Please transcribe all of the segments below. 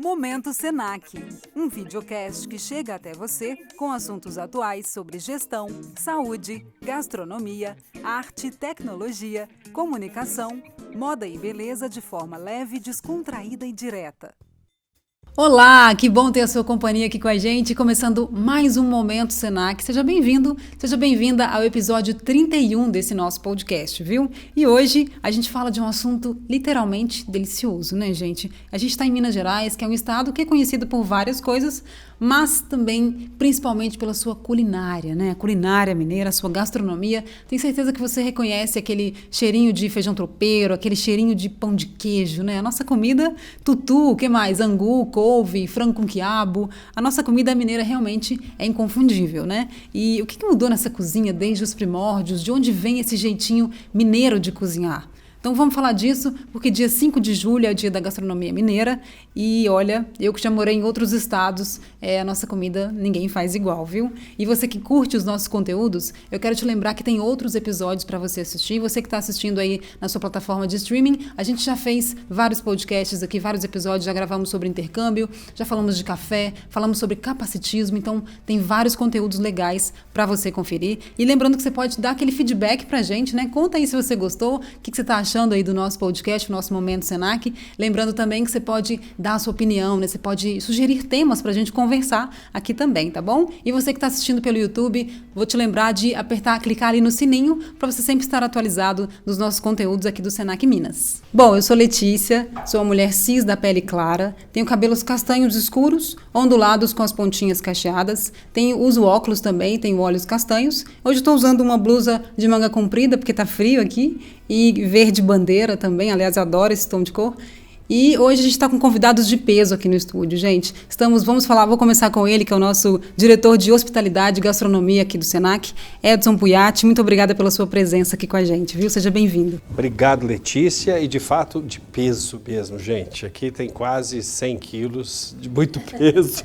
Momento Senac, um videocast que chega até você com assuntos atuais sobre gestão, saúde, gastronomia, arte, tecnologia, comunicação, moda e beleza de forma leve, descontraída e direta. Olá, que bom ter a sua companhia aqui com a gente, começando mais um Momento Senac. Seja bem-vindo, seja bem-vinda ao episódio 31 desse nosso podcast, viu? E hoje a gente fala de um assunto literalmente delicioso, né, gente? A gente está em Minas Gerais, que é um estado que é conhecido por várias coisas, mas também, principalmente pela sua culinária, né? A culinária mineira, a sua gastronomia. Tenho certeza que você reconhece aquele cheirinho de feijão tropeiro, aquele cheirinho de pão de queijo, né? A nossa comida, tutu, o que mais? Angu, couve, frango com quiabo. A nossa comida mineira realmente é inconfundível, né? E o que mudou nessa cozinha desde os primórdios? De onde vem esse jeitinho mineiro de cozinhar? Então vamos falar disso, porque dia 5 de julho é o dia da gastronomia mineira e olha, eu que já morei em outros estados, a nossa comida ninguém faz igual, viu? E você que curte os nossos conteúdos, eu quero te lembrar que tem outros episódios para você assistir. Você que está assistindo aí na sua plataforma de streaming, a gente já fez vários podcasts aqui, vários episódios, já gravamos sobre intercâmbio, já falamos de café, falamos sobre capacitismo, então tem vários conteúdos legais para você conferir. E lembrando que você pode dar aquele feedback pra gente, né? Conta aí se você gostou, o que você está achando aí do nosso podcast, o nosso Momento Senac. Lembrando também que você pode dar a sua opinião, né? Você pode sugerir temas pra gente conversar aqui também, tá bom? E você que está assistindo pelo YouTube, vou te lembrar de clicar ali no sininho para você sempre estar atualizado dos nossos conteúdos aqui do Senac Minas. Bom, eu sou Letícia, sou uma mulher cis da pele clara, tenho cabelos castanhos escuros, ondulados com as pontinhas cacheadas, uso óculos também, tenho olhos castanhos. Hoje estou usando uma blusa de manga comprida porque tá frio aqui, e verde bandeira também, aliás, eu adoro esse tom de cor. E hoje a gente está com convidados de peso aqui no estúdio, gente. Vou começar com ele, que é o nosso diretor de hospitalidade e gastronomia aqui do Senac, Edson Pujatti. Muito obrigada pela sua presença aqui com a gente, viu? Seja bem-vindo. Obrigado, Letícia, e de fato de peso mesmo, gente. Aqui tem quase 100 quilos de muito peso.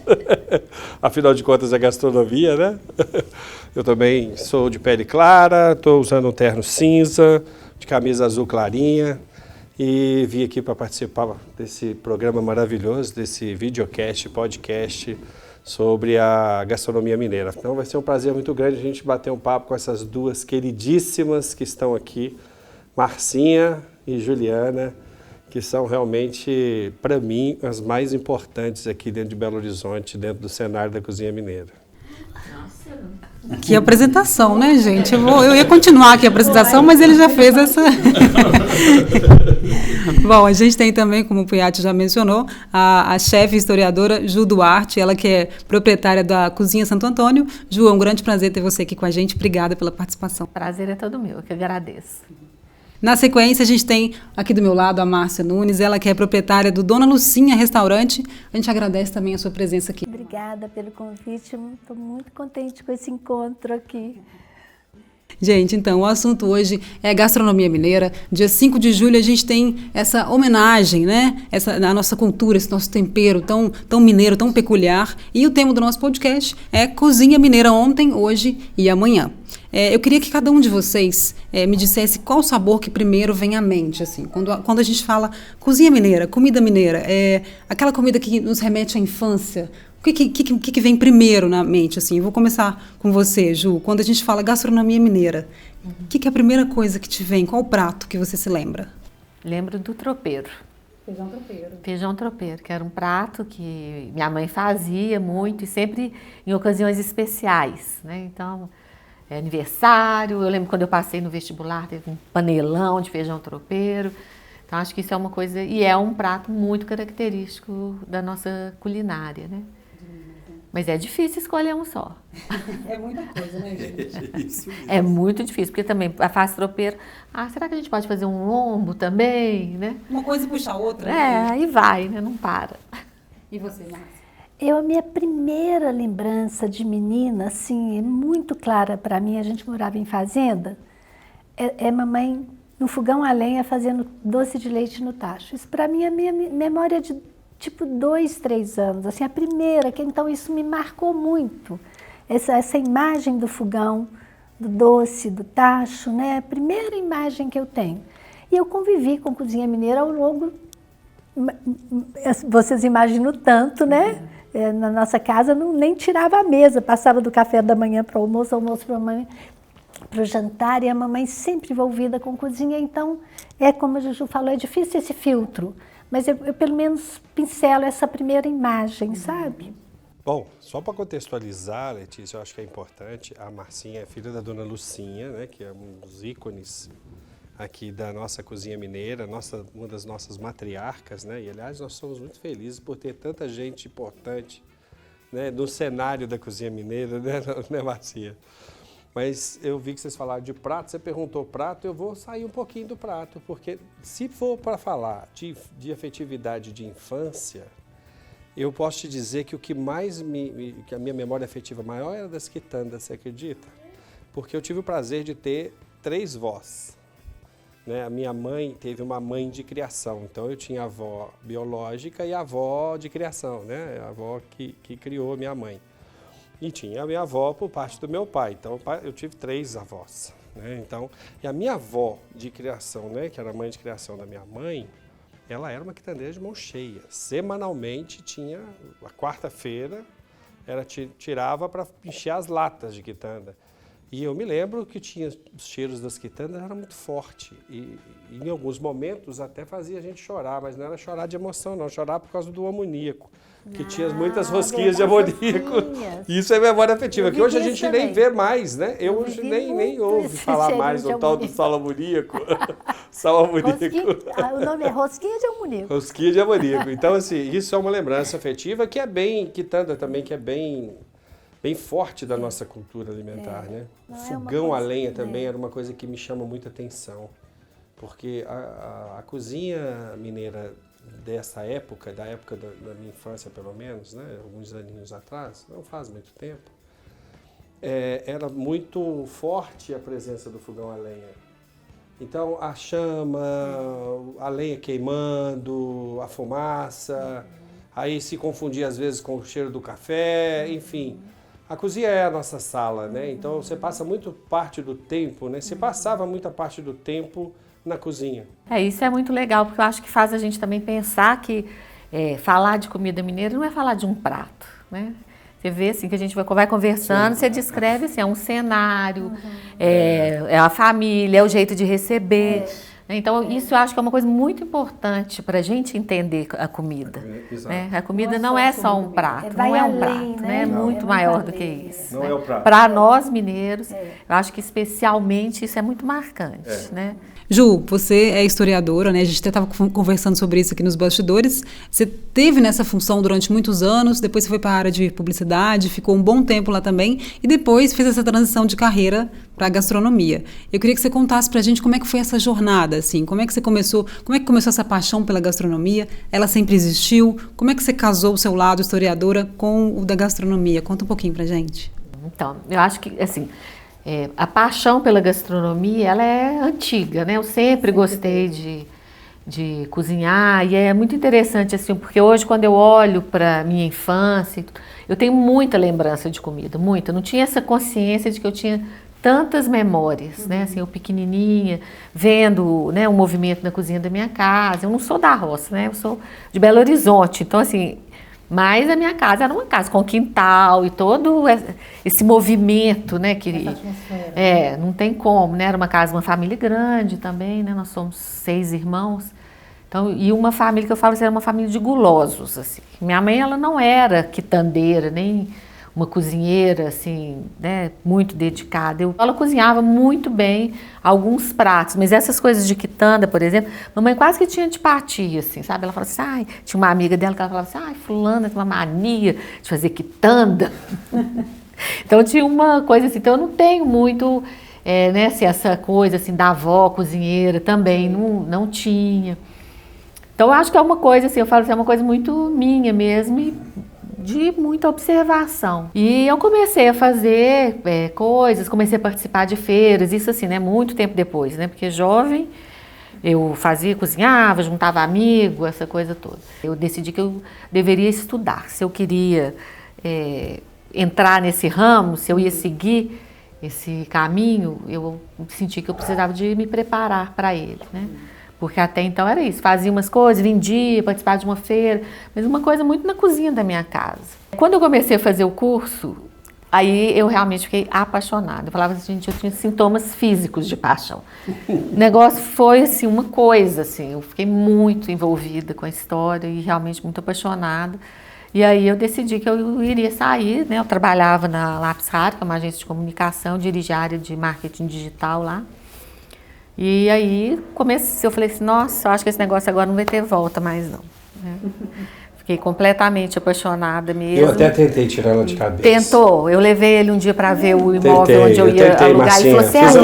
Afinal de contas é gastronomia, né? Eu também sou de pele clara, estou usando um terno cinza, de camisa azul clarinha. E vim aqui para participar desse programa maravilhoso, desse videocast, podcast sobre a gastronomia mineira. Então vai ser um prazer muito grande a gente bater um papo com essas duas queridíssimas que estão aqui, Marcinha e Juliana, que são realmente, para mim, as mais importantes aqui dentro de Belo Horizonte, dentro do cenário da cozinha mineira. Que apresentação, né, gente? Eu ia continuar aqui a apresentação, mas ele já fez essa... Bom, a gente tem também, como o Pujatti já mencionou, a chefe historiadora Ju Duarte, ela que é proprietária da Cozinha Santo Antônio. Ju, é um grande prazer ter você aqui com a gente. Obrigada pela participação. Prazer é todo meu, eu que agradeço. Na sequência, a gente tem aqui do meu lado a Márcia Nunes, ela que é proprietária do Dona Lucinha Restaurante. A gente agradece também a sua presença aqui. Obrigada pelo convite, estou muito contente com esse encontro aqui. Gente, então, o assunto hoje é gastronomia mineira. Dia 5 de julho a gente tem essa homenagem, né? A nossa cultura, esse nosso tempero tão mineiro, tão peculiar. E o tema do nosso podcast é Cozinha Mineira ontem, hoje e amanhã. Eu queria que cada um de vocês me dissesse qual sabor que primeiro vem à mente, assim. Quando a gente fala cozinha mineira, comida mineira, aquela comida que nos remete à infância. O que vem primeiro na mente, assim? Eu vou começar com você, Ju. Quando a gente fala gastronomia mineira, o que é a primeira coisa que te vem? Qual o prato que você se lembra? Lembro do tropeiro. Feijão tropeiro. Feijão tropeiro, que era um prato que minha mãe fazia muito e sempre em ocasiões especiais, né? Então, aniversário, eu lembro quando eu passei no vestibular, teve um panelão de feijão tropeiro. Então, acho que isso é uma coisa, e é um prato muito característico da nossa culinária, né? Mas é difícil escolher um só. É muita coisa, né, gente? Isso mesmo. É muito difícil, porque também a faz tropeiro. Será que a gente pode fazer um lombo também, né? Uma coisa puxa a outra. Né? Aí vai, né? Não para. E você, Márcia? A minha primeira lembrança de menina, assim, é muito clara para mim. A gente morava em fazenda. Mamãe no fogão a lenha fazendo doce de leite no tacho. Isso para mim é minha memória de tipo 2, 3 anos, assim, a primeira, então isso me marcou muito, essa imagem do fogão, do doce, do tacho, né, a primeira imagem que eu tenho. E eu convivi com cozinha mineira ao longo vocês imaginam tanto, né? Na nossa casa nem tirava a mesa, passava do café da manhã para o almoço para a manhã, para o jantar, e a mamãe sempre envolvida com cozinha. Então, como a Juju falou, é difícil esse filtro, mas eu pelo menos pincelo essa primeira imagem, sabe? Bom, só para contextualizar, Letícia, eu acho que é importante, a Marcinha é filha da dona Lucinha, né, que é um dos ícones aqui da nossa cozinha mineira, uma das nossas matriarcas, né? E aliás nós somos muito felizes por ter tanta gente importante, né, no cenário da cozinha mineira, né, Marcinha? Mas eu vi que vocês falaram de prato, você perguntou prato, eu vou sair um pouquinho do prato, porque se for para falar de afetividade de infância, eu posso te dizer que o que mais que a minha memória afetiva maior era das quitandas, você acredita? Porque eu tive o prazer de ter 3 vós. Né? A minha mãe teve uma mãe de criação, então eu tinha a avó biológica e a avó de criação, né? A avó que criou a minha mãe. E tinha a minha avó por parte do meu pai, então eu tive 3 avós. Né? Então, e a minha avó de criação, né, que era a mãe de criação da minha mãe, ela era uma quitandeira de mão cheia. Semanalmente tinha, a quarta-feira, ela tirava para encher as latas de quitanda. E eu me lembro que tinha os cheiros das quitandas, era muito forte. E em alguns momentos até fazia a gente chorar, mas não era chorar de emoção, não, chorar por causa do amoníaco, que tinha muitas rosquinhas de amoníaco. Isso é memória afetiva, que hoje a gente nem vê mais, né? Eu hoje nem ouve falar mais do tal do sal amoníaco. Sal amoníaco. O nome é rosquinha de amoníaco. Rosquinha de amoníaco. Então, assim, isso é uma lembrança afetiva que é bem, quitanda também, que é bem forte da nossa cultura alimentar, né? O fogão a lenha também era uma coisa que me chama muita atenção, porque a cozinha mineira dessa época, da época da minha infância pelo menos, né? Alguns aninhos atrás, não faz muito tempo, era muito forte a presença do fogão a lenha. Então, a chama, a lenha queimando, a fumaça, aí se confundia às vezes com o cheiro do café, enfim. A cozinha é a nossa sala, né? Então você passa muito parte do tempo, né? Você passava muita parte do tempo na cozinha. Isso é muito legal, porque eu acho que faz a gente também pensar que falar de comida mineira não é falar de um prato, né? Você vê assim que a gente vai conversando, você descreve assim, é um cenário, é a família, é o jeito de receber. Então, isso eu acho que é uma coisa muito importante para a gente entender a comida. Né? A comida não é só um prato, não é um prato, né? É muito maior do que isso. Não é o prato. Para nós mineiros, eu acho que especialmente isso é muito marcante, né? Ju, você é historiadora, né? A gente até estava conversando sobre isso aqui nos bastidores. Você teve nessa função durante muitos anos, depois você foi para a área de publicidade, ficou um bom tempo lá também, e depois fez essa transição de carreira para a gastronomia. Eu queria que você contasse para a gente como é que foi essa jornada, assim, como é que começou essa paixão pela gastronomia? Ela sempre existiu? Como é que você casou o seu lado historiadora com o da gastronomia? Conta um pouquinho para a gente. Então, eu acho que, assim, a paixão pela gastronomia, ela é antiga, né? Eu sempre gostei de cozinhar e é muito interessante, assim, porque hoje quando eu olho para minha infância, eu tenho muita lembrança de comida, muita. Eu não tinha essa consciência de que eu tinha tantas memórias, né? Assim, eu pequenininha, vendo, né, o movimento na cozinha da minha casa. Eu não sou da roça, né? Eu sou de Belo Horizonte, então assim, mas a minha casa era uma casa com quintal e todo esse movimento, né? Não tem como, né? Era uma casa, uma família grande também, né? Nós somos 6 irmãos. Então, e uma família que eu falo assim, era uma família de gulosos, assim. Minha mãe, ela não era quitandeira, nem uma cozinheira, assim, né, muito dedicada. Ela cozinhava muito bem alguns pratos, mas essas coisas de quitanda, por exemplo, mamãe quase que tinha antipatia, assim, sabe? Ela falava assim, tinha uma amiga dela que ela falava assim, fulana tem uma mania de fazer quitanda. Então tinha uma coisa assim, então eu não tenho muito, né, assim, essa coisa assim da avó cozinheira também, não tinha. Então eu acho que é uma coisa assim, eu falo assim, é uma coisa muito minha mesmo e de muita observação. E eu comecei a fazer coisas, comecei a participar de feiras, isso assim, né, muito tempo depois, né, porque jovem eu cozinhava, juntava amigo, essa coisa toda. Eu decidi que eu deveria estudar, se eu queria entrar nesse ramo, se eu ia seguir esse caminho, eu senti que eu precisava de me preparar para ele, né. Porque até então era isso, fazia umas coisas, vendia, participava de uma feira, mas uma coisa muito na cozinha da minha casa. Quando eu comecei a fazer o curso, aí eu realmente fiquei apaixonada. Eu falava assim, gente, eu tinha sintomas físicos de paixão. O negócio foi assim, uma coisa, assim, eu fiquei muito envolvida com a história e realmente muito apaixonada. E aí eu decidi que eu iria sair, né? Eu trabalhava na Lápis Raros, que é uma agência de comunicação, dirigi a área de marketing digital lá. E aí eu falei assim, nossa, eu acho que esse negócio agora não vai ter volta mais não. Fiquei completamente apaixonada mesmo. Eu até tentei tirar ela de cabeça. Tentou, eu levei ele um dia para ver o imóvel onde eu ia alugar. Ele falou, você fiz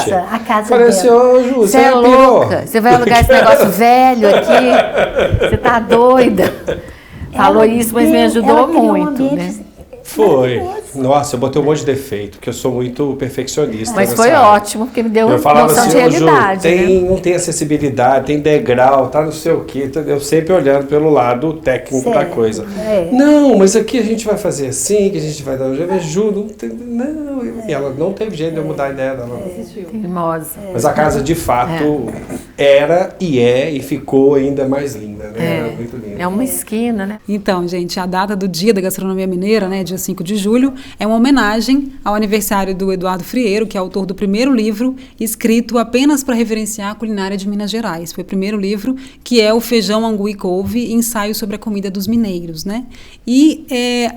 é a casa falei assim, ô Ju, você é louca, você vai alugar esse negócio velho aqui, você tá doida. Falou isso, mas me ajudou muito, né? Foi. Nossa, eu botei um monte de defeito, porque eu sou muito perfeccionista. Mas foi área. ótimo, porque me deu eu falava noção assim, de realidade. Ju, não tem acessibilidade, tem degrau, tá não sei o quê. Eu sempre olhando pelo lado técnico da coisa. Não, mas aqui a gente vai fazer assim, que a gente vai dar um jeito. Ju, não tem. Não. E ela não teve jeito de eu mudar a ideia dela. Teimosa. Mas a casa, de fato, era e é e ficou ainda mais linda, né? Era muito linda. É uma esquina, né? Então, gente, a data do Dia da Gastronomia Mineira, né, dia 5 de julho, é uma homenagem ao aniversário do Eduardo Frieiro, que é autor do primeiro livro escrito apenas para reverenciar a culinária de Minas Gerais. Foi o primeiro livro, que é o Feijão, Angu e Couve, ensaio sobre a comida dos mineiros, né? E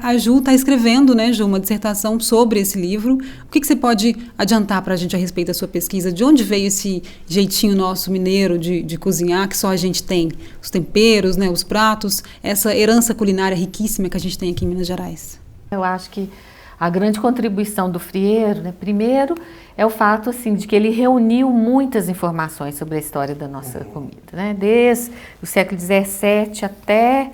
a Ju está escrevendo, né, Ju, uma dissertação sobre esse livro. O que você pode adiantar para a gente a respeito da sua pesquisa? De onde veio esse jeitinho nosso mineiro de cozinhar, que só a gente tem? Os temperos, né, os pratos, essa herança culinária riquíssima que a gente tem aqui em Minas Gerais. Eu acho que a grande contribuição do Frieiro, né, primeiro, é o fato assim, de que ele reuniu muitas informações sobre a história da nossa comida, né, desde o século XVII até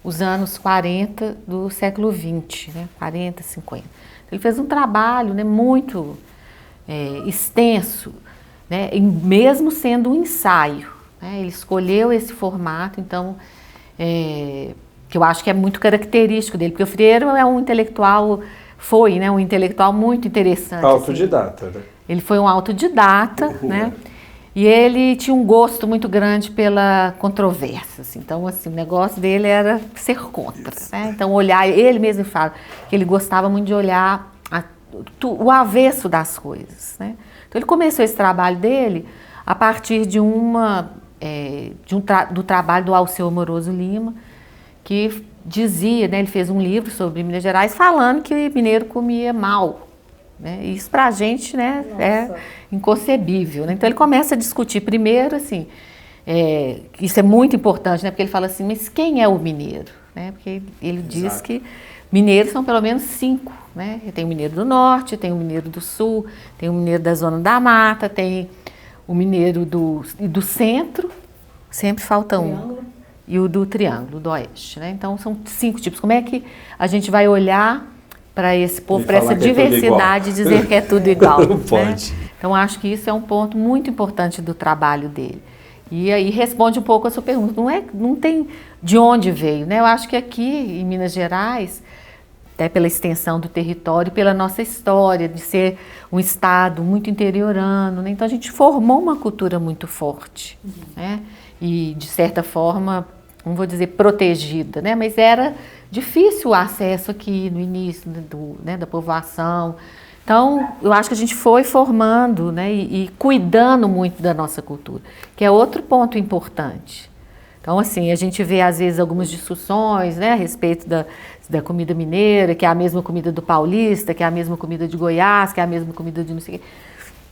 os anos 40 do século XX, né, 40, 50. Ele fez um trabalho, né, muito extenso, né, mesmo sendo um ensaio, né, ele escolheu esse formato, então, que eu acho que é muito característico dele, porque o Frieiro é um intelectual, né, um intelectual muito interessante. Autodidata, né? Ele foi um autodidata, né? E ele tinha um gosto muito grande pela controvérsia, assim. Então, assim, o negócio dele era ser contra, né? Então, ele mesmo fala que ele gostava muito de olhar o avesso das coisas, né? Então, ele começou esse trabalho dele a partir de do trabalho do Alceu Amoroso Lima, que dizia, né, ele fez um livro sobre Minas Gerais falando que mineiro comia mal, né? Isso pra gente, né, é inconcebível, né? Então ele começa a discutir primeiro, assim, isso é muito importante, né, porque ele fala assim, mas quem é o mineiro? Né? Porque ele diz que mineiros são pelo menos 5, né? Tem o mineiro do norte, tem o mineiro do sul, tem o mineiro da zona da mata, tem o mineiro do centro, sempre falta um. E o do Triângulo, do Oeste, né? Então, são 5 tipos. Como é que a gente vai olhar para esse povo, para essa diversidade e dizer que é tudo igual? Não pode. Né? Então, acho que isso é um ponto muito importante do trabalho dele. E aí responde um pouco a sua pergunta. Não tem de onde veio, né? Eu acho que aqui em Minas Gerais, até pela extensão do território, pela nossa história de ser um estado muito interiorano, né? Então, a gente formou uma cultura muito forte, né? E, de certa forma, não vou dizer protegida, né? Mas era difícil o acesso aqui no início da povoação. Então, eu acho que a gente foi formando, né, e cuidando muito da nossa cultura, que é outro ponto importante. Então, assim, a gente vê às vezes algumas discussões, né, a respeito da comida mineira, que é a mesma comida do paulista, que é a mesma comida de Goiás, que é a mesma comida de não sei o quê.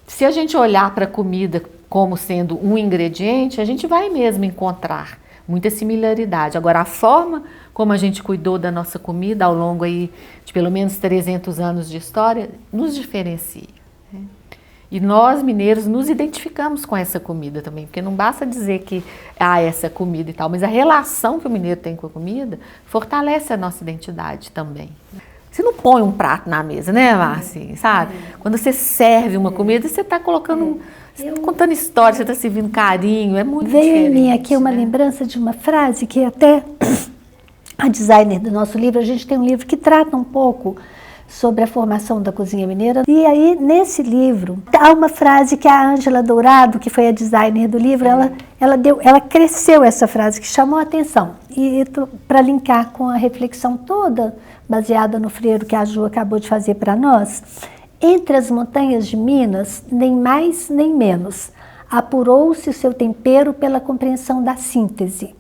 Se a gente olhar para a comida como sendo um ingrediente, a gente vai mesmo encontrar muita similaridade. Agora, a forma como a gente cuidou da nossa comida ao longo aí de pelo menos 300 anos de história, nos diferencia, né? E nós, mineiros, nos identificamos com essa comida também, porque não basta dizer que essa comida e tal, mas a relação que o mineiro tem com a comida fortalece a nossa identidade também. Você não põe um prato na mesa, né, Márcia? Sabe? Quando você serve uma comida, você está colocando... Você está contando história, você está servindo carinho, é muito diferente. Veio em mim aqui uma lembrança de uma frase que até a designer do nosso livro, a gente tem um livro que trata um pouco sobre a formação da cozinha mineira. E aí, nesse livro, há uma frase que a Ângela Dourado, que foi a designer do livro, ela cresceu essa frase, que chamou a atenção. E para linkar com a reflexão toda, baseada no freiro que a Ju acabou de fazer para nós, entre as montanhas de Minas, nem mais nem menos, apurou-se o seu tempero pela compreensão da síntese.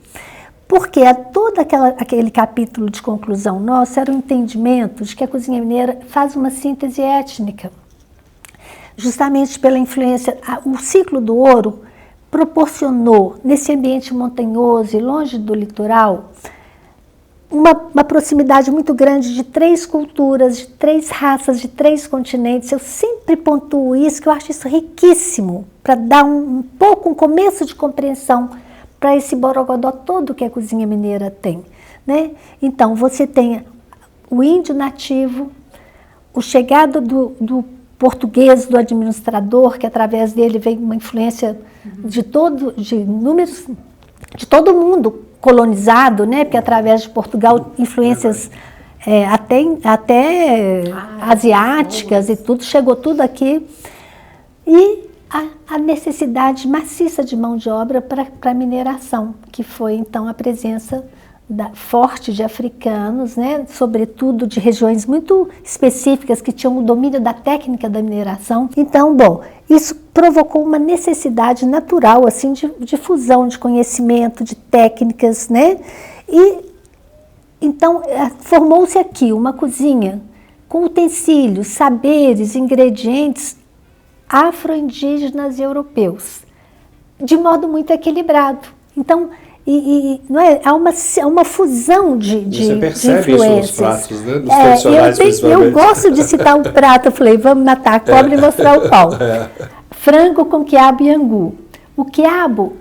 Porque todo aquele capítulo de conclusão nosso era o entendimento de que a cozinha mineira faz uma síntese étnica. Justamente pela influência, o ciclo do ouro proporcionou, nesse ambiente montanhoso e longe do litoral, uma proximidade muito grande de 3 culturas, de 3 raças, de 3 continentes. Eu sempre pontuo isso, que eu acho isso riquíssimo, para dar um começo de compreensão para esse borogodó todo que a cozinha mineira tem, né? Então, você tem o índio nativo, o chegado do português, do administrador, que através dele vem uma influência de todo mundo colonizado, né? Porque através de Portugal, influências até asiáticas e tudo, chegou tudo aqui. E a necessidade maciça de mão de obra para a mineração, que foi então a presença forte de africanos, né, sobretudo de regiões muito específicas que tinham o domínio da técnica da mineração. Então, bom, isso provocou uma necessidade natural assim de fusão de conhecimento, de técnicas, né? E então formou-se aqui uma cozinha com utensílios, saberes, ingredientes afro-indígenas e europeus, de modo muito equilibrado. Então, não é? Há uma fusão de Você percebe influências. Isso nos pratos, né? Nos tradicionais, eu gosto de citar um prato, eu falei, vamos matar a cobra e mostrar o pau. Frango com quiabo e angu. O quiabo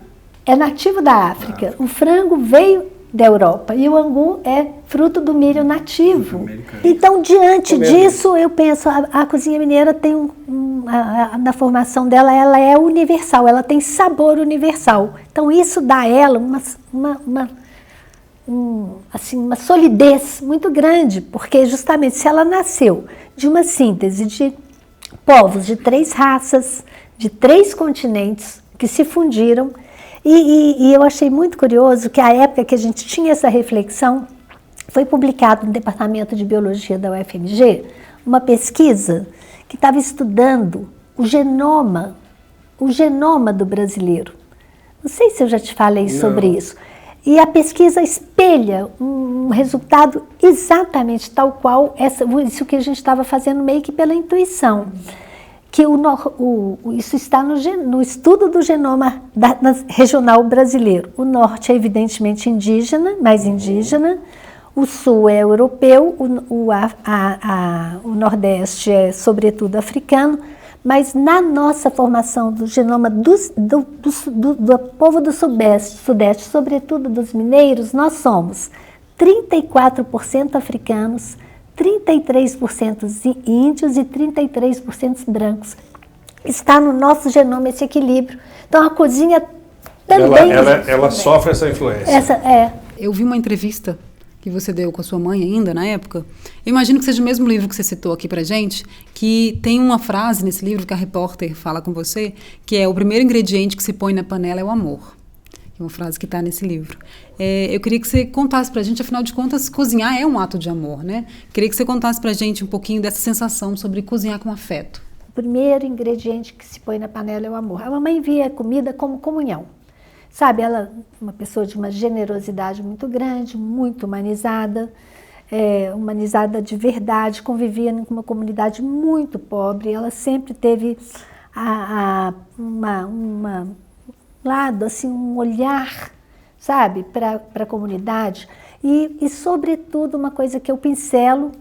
é nativo da África, o frango veio da Europa e o angu é fruto do milho nativo. Então, diante disso, eu penso, a cozinha mineira tem na formação dela, ela é universal, ela tem sabor universal. Então, isso dá a ela uma solidez muito grande, porque justamente se ela nasceu de uma síntese de povos de 3 raças, de 3 continentes que se fundiram. E eu achei muito curioso que a época que a gente tinha essa reflexão, foi publicado no Departamento de Biologia da UFMG, uma pesquisa que estava estudando o genoma do brasileiro. Não sei se eu já te falei sobre isso. E a pesquisa espelha um resultado exatamente tal qual isso que a gente estava fazendo meio que pela intuição. Que isso está no estudo do genoma regional brasileiro. O norte é evidentemente indígena, mais indígena, o sul é europeu, o nordeste é sobretudo africano, mas na nossa formação do genoma do povo do sudeste, sobretudo dos mineiros, nós somos 34% africanos, 33% índios e 33% brancos. Está no nosso genoma esse equilíbrio. Então a cozinha também... Ela sofre essa influência. Eu vi uma entrevista que você deu com a sua mãe ainda, na época. Eu imagino que seja o mesmo livro que você citou aqui pra gente, que tem uma frase nesse livro que a repórter fala com você, que é: o primeiro ingrediente que se põe na panela é o amor. É uma frase que está nesse livro. Eu queria que você contasse para a gente, afinal de contas, cozinhar é um ato de amor, né? Queria que você contasse para a gente um pouquinho dessa sensação sobre cozinhar com afeto. O primeiro ingrediente que se põe na panela é o amor. A mamãe via a comida como comunhão. Sabe, ela uma pessoa de uma generosidade muito grande, muito humanizada, humanizada de verdade, convivia com uma comunidade muito pobre. Ela sempre teve lado, assim, um olhar, sabe, para a comunidade e, sobretudo, uma coisa que eu pincelo,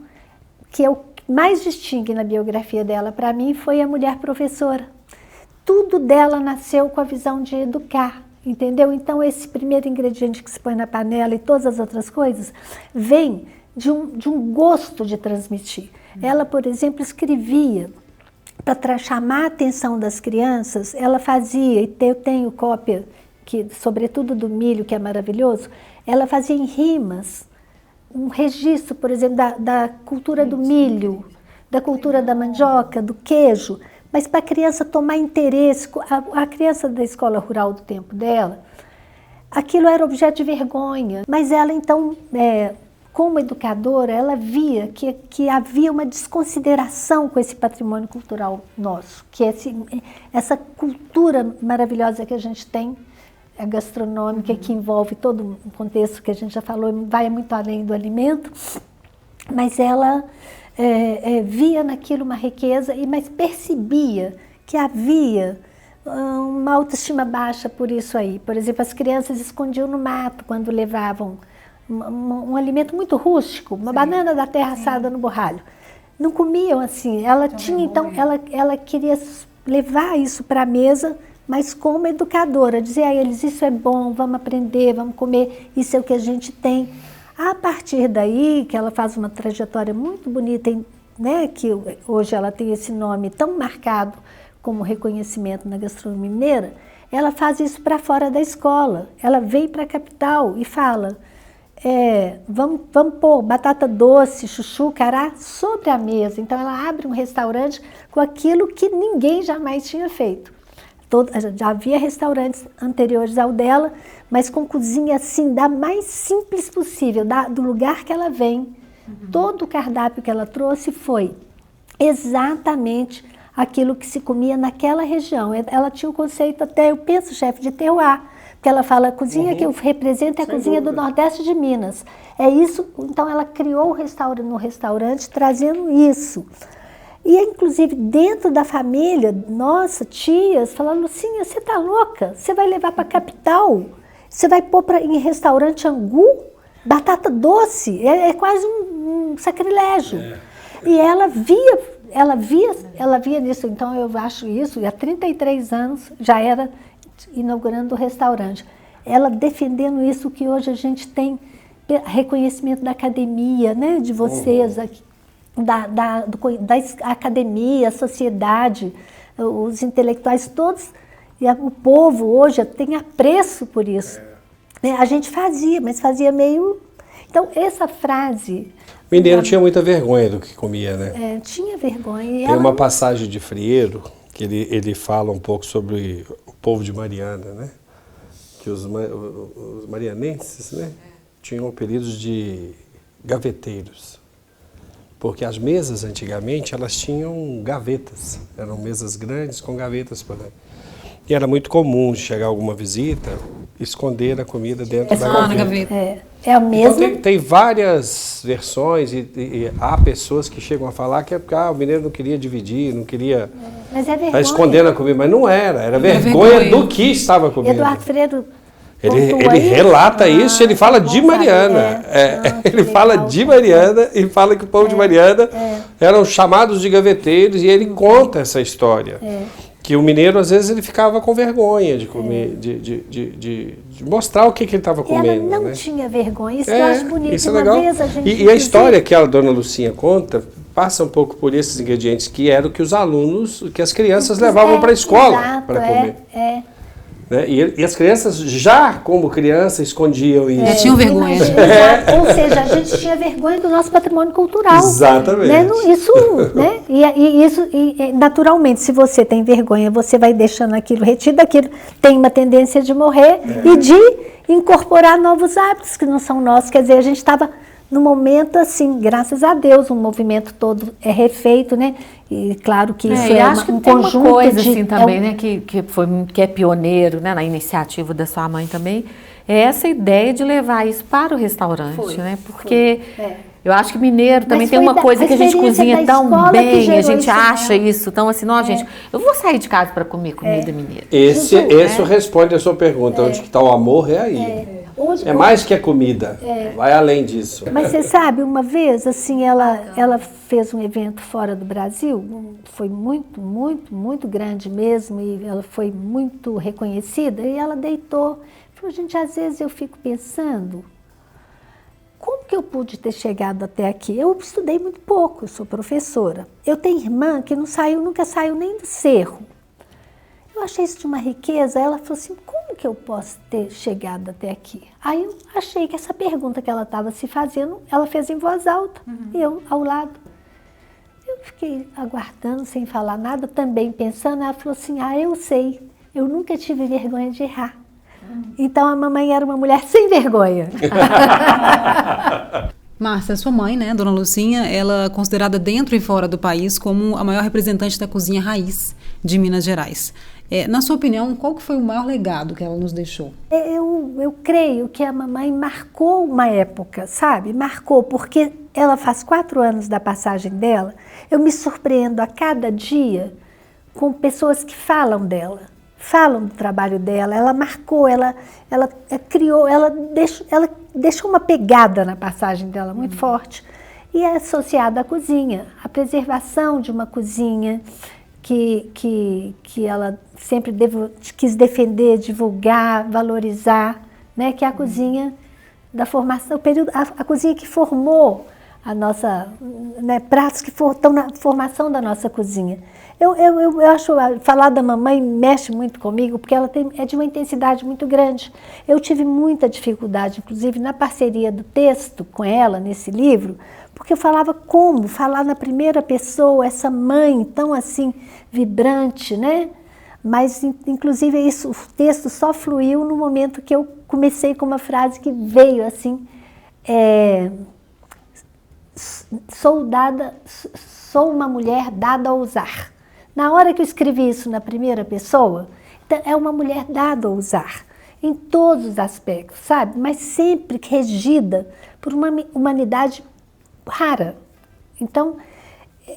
que é o mais distingue na biografia dela para mim, foi a mulher professora. Tudo dela nasceu com a visão de educar, entendeu? Então, esse primeiro ingrediente que se põe na panela e todas as outras coisas, vem de um gosto de transmitir. Ela, por exemplo, escrevia para chamar a atenção das crianças, ela fazia, e eu tenho cópia, sobretudo do milho, que é maravilhoso, ela fazia em rimas um registro, por exemplo, da cultura do milho, da cultura da mandioca, do queijo, mas para a criança tomar interesse, a criança da escola rural do tempo dela, aquilo era objeto de vergonha, mas ela então, como educadora, ela via que havia uma desconsideração com esse patrimônio cultural nosso, que essa cultura maravilhosa que a gente tem, a gastronômica, que envolve todo um contexto que a gente já falou, vai muito além do alimento, mas ela via naquilo uma riqueza, mas percebia que havia uma autoestima baixa por isso aí. Por exemplo, as crianças escondiam no mato quando levavam um alimento muito rústico, uma banana da terra assada no borralho. Não comiam assim. Ela tinha, então, ela queria levar isso para a mesa, mas como educadora, dizer a eles, isso é bom, vamos aprender, vamos comer, isso é o que a gente tem. A partir daí, que ela faz uma trajetória muito bonita, né, que hoje ela tem esse nome tão marcado como reconhecimento na gastronomia mineira, ela faz isso para fora da escola. Ela vem para a capital e fala, vamos pôr batata doce, chuchu, cará sobre a mesa. Então ela abre um restaurante com aquilo que ninguém jamais tinha feito. Já havia restaurantes anteriores ao dela, mas com cozinha assim, da mais simples possível, do lugar que ela vem. Todo o cardápio que ela trouxe foi exatamente aquilo que se comia naquela região. Ela tinha o conceito até, eu penso, chefe, de terroir, porque ela fala, a cozinha que eu represento é a cozinha do Nordeste de Minas. É isso, então ela criou no restaurante trazendo isso. E, inclusive, dentro da família, nossa, tias, falando, Lucinha, você tá louca? Você vai levar para a capital? Você vai pôr em restaurante angu? Batata doce? É quase um sacrilégio. E ela via nisso. Então, eu acho isso, e há 33 anos já era inaugurando o restaurante. Ela defendendo isso que hoje a gente tem reconhecimento da academia, né, de vocês aqui. Da academia, a sociedade, os intelectuais todos, e o povo hoje tem apreço por isso. A gente fazia, mas fazia meio... Então, essa frase... O mineiro tinha muita vergonha do que comia, né? Tinha vergonha. Tem uma passagem de Frieiro, que ele fala um pouco sobre o povo de Mariana, né? Que os marianenses, né, tinham apelidos de gaveteiros. Porque as mesas, antigamente, elas tinham gavetas. Eram mesas grandes com gavetas por dentro. E era muito comum chegar alguma visita, esconder a comida dentro da gaveta. É o mesmo. Então, tem várias versões e há pessoas que chegam a falar que é porque o mineiro não queria dividir, não queria esconder a comida. Mas não era vergonha do que estava comendo. Eduardo Freire... Ele relata isso, ele fala de Mariana. Ele fala de Mariana e fala que o povo de Mariana eram chamados de gaveteiros, e ele conta essa história. Que o mineiro, às vezes, ele ficava com vergonha de comer, de mostrar o que ele estava comendo. Ela não tinha vergonha, isso eu acho bonito. Isso é legal. E a história que a dona Lucinha conta passa um pouco por esses ingredientes, que eram que os alunos, que as crianças levavam para a escola para comer. Né? E as crianças, já como criança, escondiam isso. Já tinham vergonha. Ou seja, a gente tinha vergonha do nosso patrimônio cultural. Exatamente. Né? Isso, né? E naturalmente, se você tem vergonha, você vai deixando aquilo retido, aquilo tem uma tendência de morrer e de incorporar novos hábitos que não são nossos. Quer dizer, a gente estava no momento, assim, graças a Deus, o movimento todo é refeito, né? E claro que isso acho que um tem conjunto uma coisa assim também, né, que é pioneiro, né, na iniciativa da sua mãe também, é essa ideia de levar isso para o restaurante, né? Porque eu acho que mineiro também tem uma coisa que a gente cozinha tão bem, a gente acha isso, então assim, não, gente, eu vou sair de casa para comer comida mineira. Esse responde a sua pergunta, onde que está o amor, é aí. É mais que a comida, vai além disso. Mas você sabe, uma vez, assim, ela fez um evento fora do Brasil, foi muito, muito, muito grande mesmo, e ela foi muito reconhecida, e ela deitou. Falou, gente, às vezes eu fico pensando, como que eu pude ter chegado até aqui? Eu estudei muito pouco, eu sou professora. Eu tenho irmã que nunca saiu nem do cerro. Eu achei isso de uma riqueza. Ela falou assim, como que eu posso ter chegado até aqui? Aí eu achei que essa pergunta que ela estava se fazendo, ela fez em voz alta, e eu ao lado. Eu fiquei aguardando, sem falar nada, também pensando. Ela falou assim, eu sei, eu nunca tive vergonha de errar. Então a mamãe era uma mulher sem vergonha. Márcia, sua mãe, né, Dona Lucinha, ela é considerada dentro e fora do país como a maior representante da cozinha raiz de Minas Gerais. Na sua opinião, qual que foi o maior legado que ela nos deixou? Eu creio que a mamãe marcou uma época, sabe? Marcou, porque ela faz 4 anos da passagem dela. Eu me surpreendo a cada dia com pessoas que falam dela, falam do trabalho dela. Ela marcou, ela criou, ela deixou uma pegada na passagem dela muito forte. E é associada à cozinha, à preservação de uma cozinha que ela sempre quis defender, divulgar, valorizar, né? Que é a cozinha da formação, a cozinha que formou a nossa, né, pratos que estão na formação da nossa cozinha. Eu acho, falar da mamãe mexe muito comigo, porque ela é de uma intensidade muito grande. Eu tive muita dificuldade, inclusive na parceria do texto com ela, nesse livro, porque eu falava como falar na primeira pessoa, essa mãe tão assim, vibrante, né? Mas, inclusive, o texto só fluiu no momento que eu comecei com uma frase que veio assim, sou uma mulher dada a usar. Na hora que eu escrevi isso na primeira pessoa, então, é uma mulher dada a usar, em todos os aspectos, sabe? Mas sempre regida por uma humanidade rara. Então,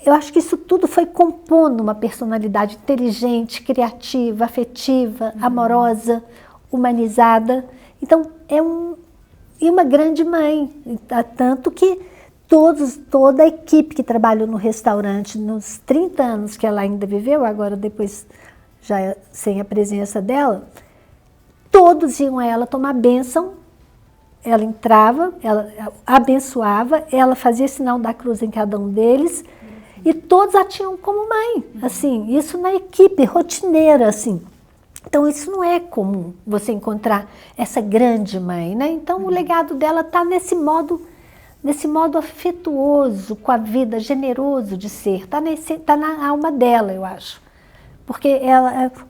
eu acho que isso tudo foi compondo uma personalidade inteligente, criativa, afetiva, amorosa, humanizada. Então, e uma grande mãe, tanto que toda a equipe que trabalhou no restaurante nos 30 anos que ela ainda viveu, agora depois já sem a presença dela, todos iam a ela tomar bênção. Ela entrava, ela abençoava, ela fazia sinal da cruz em cada um deles, e todos a tinham como mãe, assim, isso na equipe rotineira, assim. Então isso não é comum, você encontrar essa grande mãe, né? Então o legado dela está nesse modo afetuoso com a vida, generoso de ser, está na alma dela, eu acho. Porque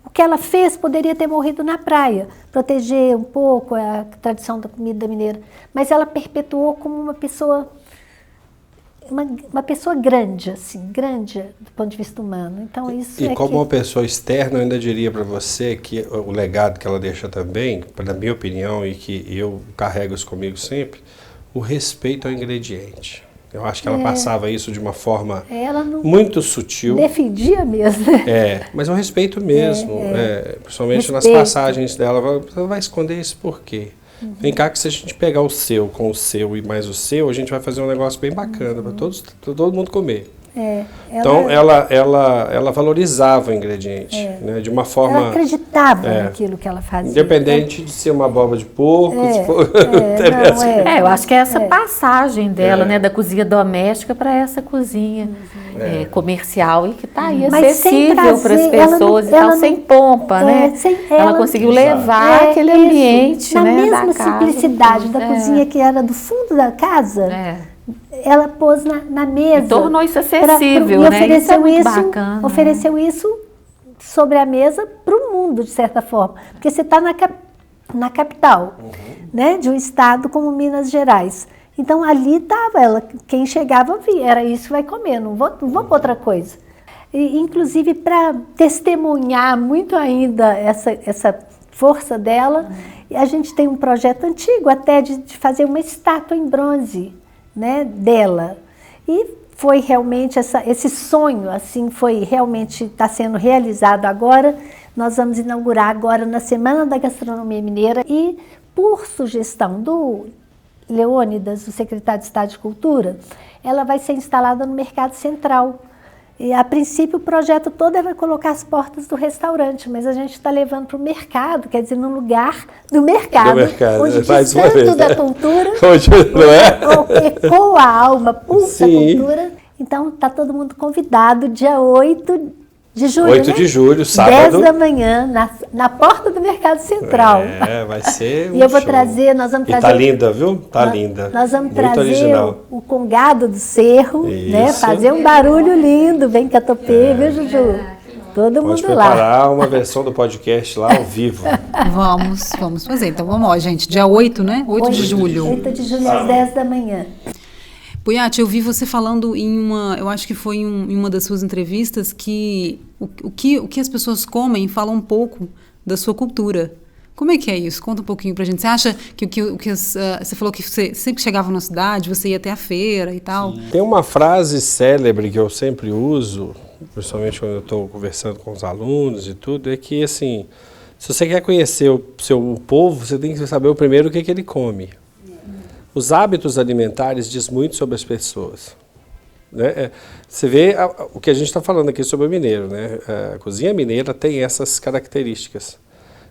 o que ela fez poderia ter morrido na praia, proteger um pouco a tradição da comida mineira, mas ela perpetuou como uma pessoa grande, assim, grande do ponto de vista humano. Então, isso e como uma pessoa externa, eu ainda diria para você que o legado que ela deixa também, na minha opinião, e que eu carrego isso comigo sempre, o respeito ao ingrediente. Eu acho que ela passava isso de uma forma muito sutil. Defendia mesmo. Mas o respeito mesmo, principalmente nas passagens dela. Você vai esconder isso por quê? Vem cá que se a gente pegar o seu com o seu e mais o seu, a gente vai fazer um negócio bem bacana para todo mundo comer. Então ela valorizava o ingrediente, né, de uma forma... Ela acreditava naquilo que ela fazia. Independente de ser uma abóbora de porco. Eu acho que é essa passagem dela, né, da cozinha doméstica para essa cozinha comercial e que está aí acessível para as pessoas, sem pompa, né? Ela conseguiu levar aquele ambiente, na né, mesma da casa, simplicidade da cozinha que era do fundo da casa. Ela pôs na mesa. E tornou isso acessível, né? Ofereceu isso sobre a mesa para o mundo, de certa forma. Porque você está na capital, né, de um estado como Minas Gerais. Então, ali estava ela. Quem chegava via, era isso que vai comer, não vou para outra coisa. E, inclusive, para testemunhar muito ainda essa força dela, a gente tem um projeto antigo até de fazer uma estátua em bronze, né, dela. E foi realmente esse sonho, assim, está sendo realizado agora. Nós vamos inaugurar agora na Semana da Gastronomia Mineira e, por sugestão do Leônidas, o secretário de Estado de Cultura, ela vai ser instalada no Mercado Central. E, a princípio, o projeto todo era colocar as portas do restaurante, mas a gente está levando para o mercado, quer dizer, num lugar do mercado onde diz tanto da cultura, ecoa a alma, pulsa a cultura. Então, está todo mundo convidado, dia 8 De julho, 8 né? de julho, sábado. 10 da manhã, na porta do Mercado Central. Vai ser E eu vou show. trazer, nós vamos trazer... E tá linda, viu? Tá linda. Nós vamos muito trazer original. o congado do cerro, né? Isso. Fazer um barulho lindo, bem catopê, viu, Juju? Todo Pode mundo lá. preparar uma versão do podcast lá ao vivo. Vamos fazer. Então vamos lá, gente. Dia 8, né? 8 de julho. 8 de julho às 10 da manhã. Puyat, eu vi você falando eu acho que foi em uma das suas entrevistas, que o que as pessoas comem fala um pouco da sua cultura. Como é que é isso? Conta um pouquinho pra gente. Você acha você falou que você sempre chegava na cidade, você ia até a feira e tal? Tem uma frase célebre que eu sempre uso, principalmente quando eu estou conversando com os alunos e tudo, é que, assim, se você quer conhecer o seu povo, você tem que saber primeiro o que ele come. Os hábitos alimentares diz muito sobre as pessoas. Né? Você vê o que a gente está falando aqui sobre o mineiro. Né? A cozinha mineira tem essas características.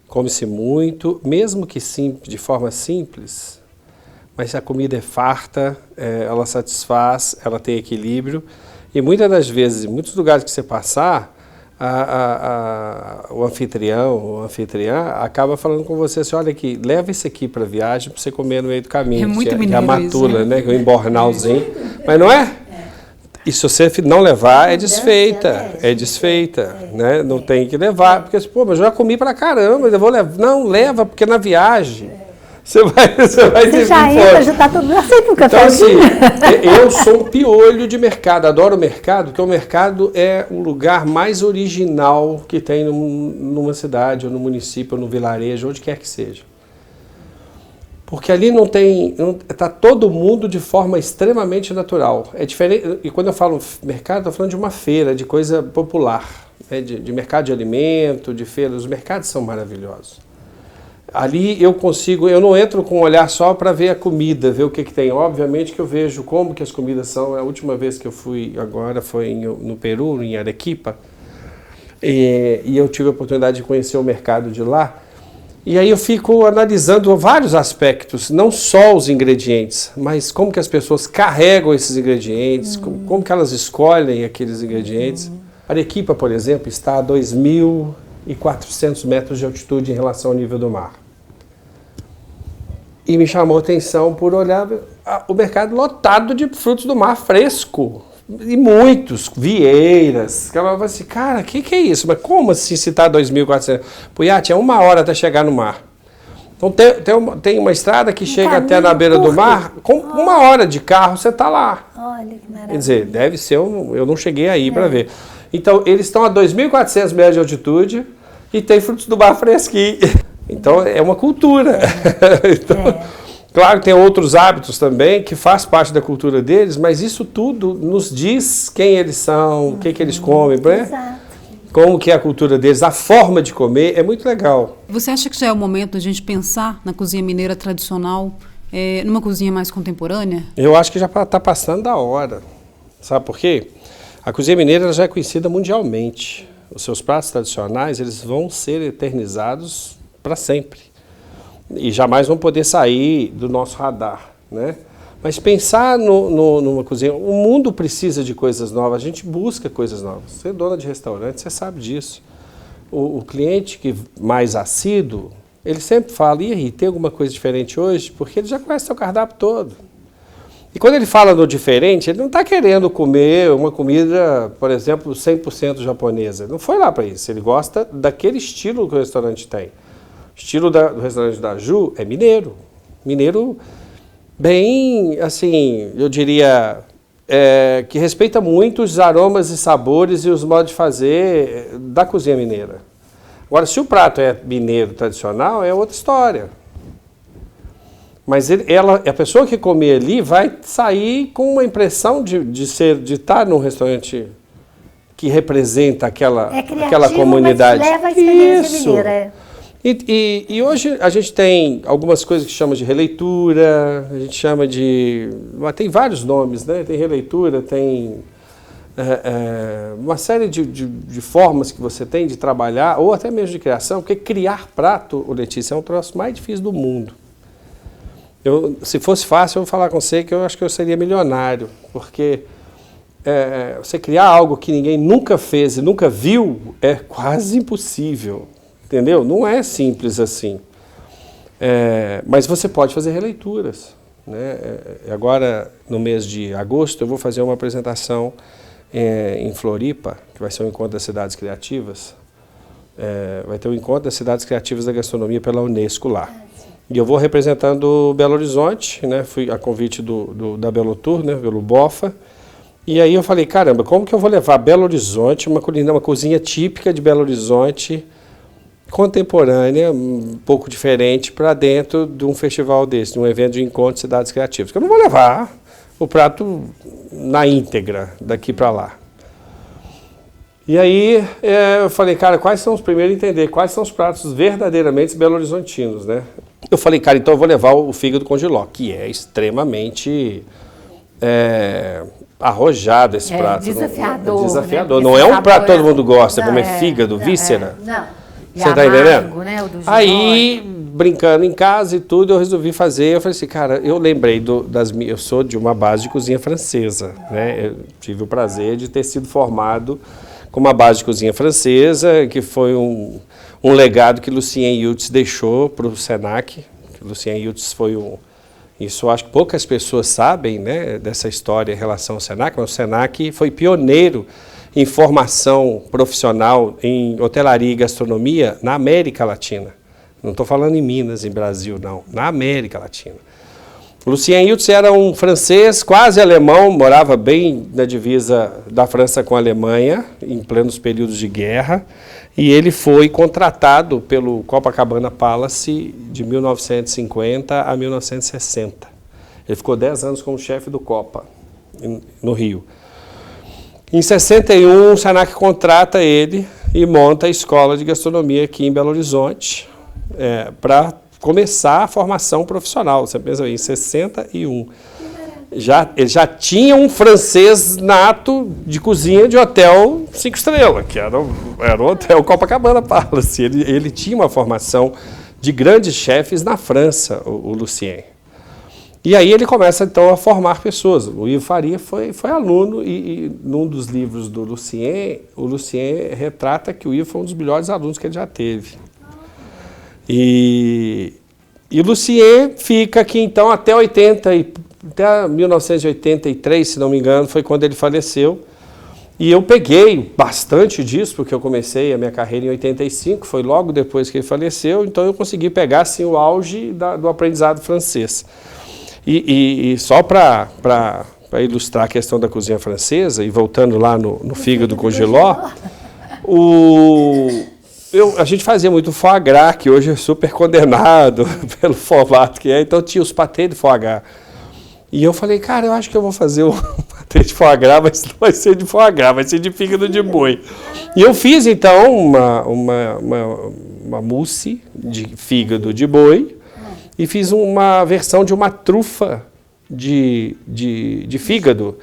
Come-se muito, mesmo que de forma simples, mas a comida é farta, ela satisfaz, ela tem equilíbrio. E muitas das vezes, em muitos lugares que você passar, o anfitrião ou a anfitriã acaba falando com você assim, olha aqui, leva isso aqui para a viagem para você comer no meio do caminho. É muito mineiro que é a matula, isso, né? Que é o embornalzinho. Mas não é? E se você não levar, é desfeita, né? Não tem que levar, porque, pô, mas eu já comi pra caramba, eu vou levar. Não, leva, porque na viagem você vai ter já entra, já tá tudo aceito no café. Então, assim, eu sou um piolho de mercado, adoro o mercado, porque o mercado é o lugar mais original que tem numa cidade, ou no município, ou no vilarejo, onde quer que seja. Porque ali está todo mundo de forma extremamente natural. É diferente, e quando eu falo mercado, estou falando de uma feira, de coisa popular, né? de mercado de alimento, de feira. Os mercados são maravilhosos. Ali eu não entro com um olhar só para ver a comida, ver o que tem. Obviamente que eu vejo como que as comidas são. A última vez que eu fui agora foi no Peru, em Arequipa, e eu tive a oportunidade de conhecer o mercado de lá. E aí eu fico analisando vários aspectos, não só os ingredientes, mas como que as pessoas carregam esses ingredientes, como que elas escolhem aqueles ingredientes. Arequipa, por exemplo, está a 2.400 metros de altitude em relação ao nível do mar. E me chamou a atenção por olhar o mercado lotado de frutos do mar fresco. E muitos, vieiras. Eu falava assim, cara, o que é isso? Mas como assim se está 2.400? Puyat, é 1 hora até chegar no mar. Então tem uma estrada que chega até na beira do mar, com 1 hora de carro você está lá. Olha que maravilha. Quer dizer, deve ser, eu não cheguei aí para ver. Então, eles estão a 2.400 metros de altitude e tem frutos do mar fresquinho. Então, é uma cultura. Claro que tem outros hábitos também que faz parte da cultura deles, mas isso tudo nos diz quem eles são, o que eles comem, né? Exato. Como que é a cultura deles, a forma de comer, é muito legal. Você acha que já é o momento da gente pensar na cozinha mineira tradicional, numa cozinha mais contemporânea? Eu acho que já está passando da hora. Sabe por quê? A cozinha mineira já é conhecida mundialmente. Os seus pratos tradicionais, eles vão ser eternizados para sempre. E jamais vão poder sair do nosso radar, né? Mas pensar numa cozinha... O mundo precisa de coisas novas, a gente busca coisas novas. Você é dona de restaurante, você sabe disso. O cliente que mais assíduo, ele sempre fala, e tem alguma coisa diferente hoje? Porque ele já conhece o seu cardápio todo. E quando ele fala no diferente, ele não está querendo comer uma comida, por exemplo, 100% japonesa. Ele não foi lá para isso, ele gosta daquele estilo que o restaurante tem. O estilo do restaurante da Ju é mineiro. Mineiro bem, assim, eu diria, que respeita muito os aromas e sabores e os modos de fazer da cozinha mineira. Agora, se o prato é mineiro tradicional, é outra história. Mas a pessoa que comer ali vai sair com uma impressão de estar num restaurante que representa aquela comunidade. Mas leva a experiência mineira. E hoje a gente tem algumas coisas que chama de releitura, a gente chama de... Tem vários nomes, né? Tem releitura, tem uma série de formas que você tem de trabalhar, ou até mesmo de criação, porque criar prato, Letícia, é um troço mais difícil do mundo. Se fosse fácil, eu vou falar com você que eu acho que eu seria milionário, porque você criar algo que ninguém nunca fez e nunca viu é quase impossível, entendeu? Não é simples assim. Mas você pode fazer releituras, né? Agora, no mês de agosto, eu vou fazer uma apresentação em Floripa, que vai ser um encontro das cidades criativas. Vai ter um encontro das cidades criativas da gastronomia pela Unesco lá. E eu vou representando Belo Horizonte, né? Fui a convite da Belo Tour, né? Pelo Bofa. E aí eu falei, caramba, como que eu vou levar Belo Horizonte, uma cozinha típica de Belo Horizonte, contemporânea, um pouco diferente, para dentro de um festival desse, de um evento de encontro de cidades criativas? Porque eu não vou levar o prato na íntegra, daqui para lá. E aí eu falei, cara, primeiro entender quais são os pratos verdadeiramente belo-horizontinos, né? Eu falei, cara, então eu vou levar o fígado com jiló, que é extremamente arrojado esse prato. Desafiador. Desafiador. Né? Não é um prato que todo mundo gosta, como fígado, víscera. Não. Você tá entendendo? Né, o do jiló. Aí, brincando em casa e tudo, eu resolvi fazer. Eu falei assim, cara, eu lembrei eu sou de uma base de cozinha francesa, né? Eu tive o prazer de ter sido formado com uma base de cozinha francesa, que foi um legado que Lucien Yutes deixou para o Senac. Lucien Yutes foi isso eu acho que poucas pessoas sabem, né, dessa história em relação ao Senac, mas o Senac foi pioneiro em formação profissional em hotelaria e gastronomia na América Latina. Não estou falando em Minas, em Brasil, não. Na América Latina. O Lucien Yutes era um francês, quase alemão, morava bem na divisa da França com a Alemanha, em plenos períodos de guerra, e ele foi contratado pelo Copacabana Palace de 1950 a 1960. Ele ficou 10 anos como chefe do Copa, no Rio. Em 61, o Senac contrata ele e monta a escola de gastronomia aqui em Belo Horizonte, para começar a formação profissional. Você pensa aí, em 61. Ele já tinha um francês nato de cozinha de hotel 5 estrelas, que era o Hotel Copacabana Palace. Ele tinha uma formação de grandes chefes na França, o Lucien. E aí ele começa, então, a formar pessoas. O Ivo Faria foi aluno e num dos livros do Lucien, o Lucien retrata que o Ivo foi um dos melhores alunos que ele já teve. E Lucien fica aqui, então, até 1983, se não me engano, foi quando ele faleceu. E eu peguei bastante disso, porque eu comecei a minha carreira em 85, foi logo depois que ele faleceu, então eu consegui pegar, assim, o auge do aprendizado francês. E só para ilustrar a questão da cozinha francesa, e voltando lá no fígado com jiló, a gente fazia muito foie gras, que hoje é super condenado pelo formato que é, então tinha os patês de foie gras. E eu falei, cara, eu acho que eu vou fazer um patê de foie gras, mas não vai ser de foie gras, vai ser de fígado de boi. E eu fiz, então, uma mousse de fígado de boi, e fiz uma versão de uma trufa de fígado.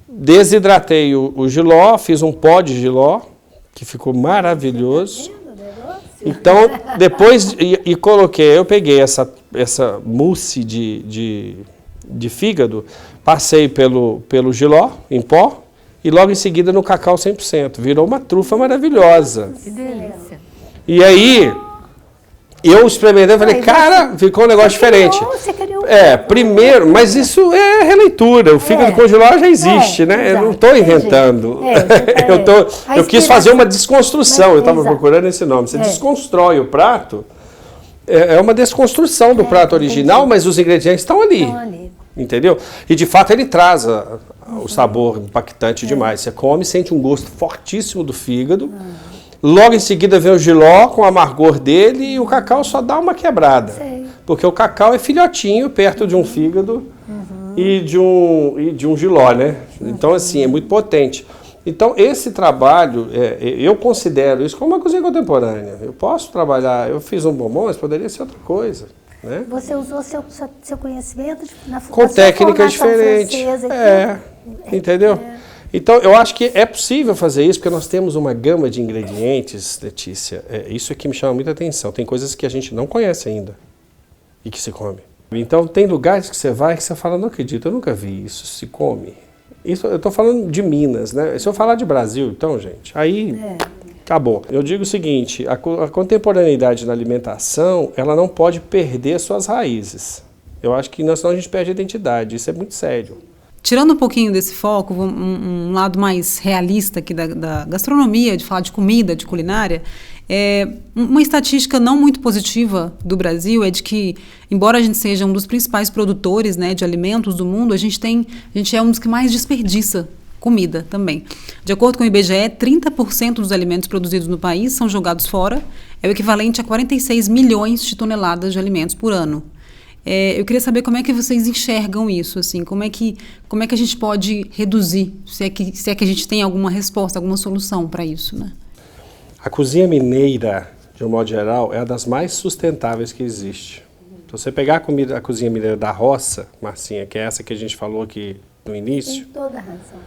Desidratei o jiló, fiz um pó de jiló, que ficou maravilhoso. Então, depois, eu peguei essa mousse de fígado, passei pelo jiló em pó, e logo em seguida no cacau 100%. Virou uma trufa maravilhosa. Que delícia. E aí, eu experimentei e falei, cara, ficou um negócio diferente. Você criou primeiro, mas isso é releitura. O fígado com jiló já existe, né? Eu não estou inventando. Eu quis fazer uma desconstrução. Eu estava procurando esse nome. Você desconstrói o prato. É uma desconstrução do prato original, mas os ingredientes estão ali. Entendeu? E de fato ele traz o sabor impactante demais. Você come, sente um gosto fortíssimo do fígado. Logo em seguida vem o jiló com o amargor dele e o cacau só dá uma quebrada. Porque o cacau é filhotinho perto de um fígado e de um jiló, né? Então, assim, é muito potente. Então, esse trabalho, eu considero isso como uma cozinha contemporânea. Eu posso trabalhar, eu fiz um bombom, mas poderia ser outra coisa. Né? Você usou seu conhecimento com técnicas diferentes. Entendeu? Então, eu acho que é possível fazer isso, porque nós temos uma gama de ingredientes, Letícia. Isso é que me chama muita atenção. Tem coisas que a gente não conhece ainda e que se come. Então, tem lugares que você vai que você fala, não acredito, eu nunca vi isso, se come. Isso, eu estou falando de Minas, né? Se eu falar de Brasil, então, gente, aí acabou. Eu digo o seguinte, a contemporaneidade na alimentação, ela não pode perder suas raízes. Eu acho que senão a gente perde a identidade, isso é muito sério. Tirando um pouquinho desse foco, um lado mais realista aqui da gastronomia, de falar de comida, de culinária, uma estatística não muito positiva do Brasil é de que, embora a gente seja um dos principais produtores, né, de alimentos do mundo, a gente é um dos que mais desperdiça comida também. De acordo com o IBGE, 30% dos alimentos produzidos no país são jogados fora, é o equivalente a 46 milhões de toneladas de alimentos por ano. Eu queria saber como é que vocês enxergam isso, assim, como é que a gente pode reduzir, se é que a gente tem alguma resposta, alguma solução para isso, né? A cozinha mineira, de um modo geral, é uma das mais sustentáveis que existe. Então, você pegar a cozinha mineira da roça, Marcinha, que é essa que a gente falou aqui no início, Tem toda a razão.